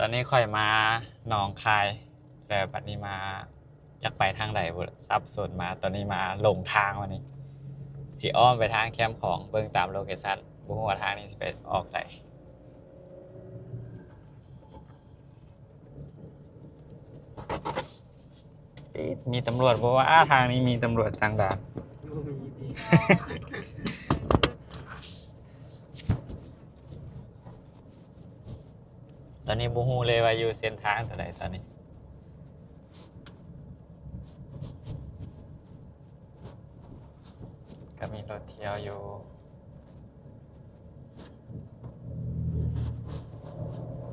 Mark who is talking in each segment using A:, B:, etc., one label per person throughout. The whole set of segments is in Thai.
A: ตอนนี้ค่อยมาหนองคายแต่บัดนี้มาจากไปทางใดบุซับสนมาตอนนี้มาลงทางวันนี้สีอ้อมไปทางแคมป์ของเบิ่งตามโลเคชั่นบุ้งว่าทางนี้จะไปออกใส่มีตำรวจบอกว่าทางนี้มีตำรวจต่างด่านตอนนี้บูฮูเลยว่าอยู่เส้นทางเท่าไหร่ตอนนี้ก็มีรถเที่ยวอยู่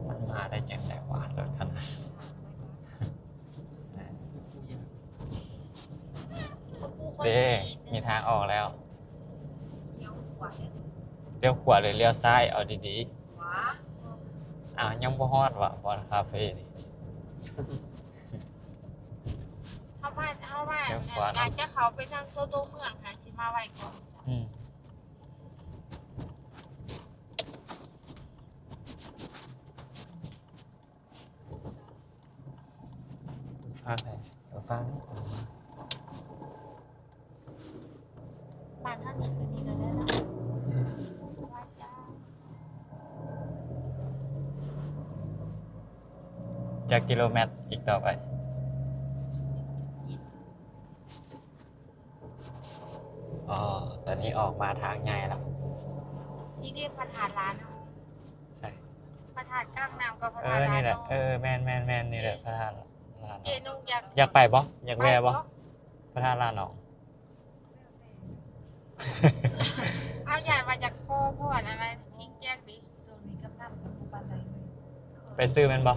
A: มันมาได้ยังไงวะรถคันนั้นเด้มีทางออกแล้วเลี้ยวขวาหรือเลี้ยวซ้ายเอาดีๆยังบ่ฮอดว่ะบอนคาเฟ่นี่
B: เข้ามาอยากจะเขาไปทางโซโตเมืองหาชิมาไว้ก่อน
A: ฟังไหนเดี๋ยวฟัง
B: บ้านท่านนี่คือนี่เราได้แล้วว่าจ้า
A: จากกิโลเมตรอีกต่อไปตอนนี้ออกมาทางใหญ่แล้ว
B: ซีดีประธานร้าน
A: ใช่
B: ประธานก้างน้ำกับประธานร้าน
A: นี่แหละแมนนี่แหละประธานร้าน
B: เจนุก
A: อยากไปบ่อยากแวะบ่ประธานร้านหนอง
B: เอาใหญ่มาจากคอพ่ออะไรทิ้งแจ้งดิโซนนี้กำลังกับปันไหน
A: ไปซื้อมันบ่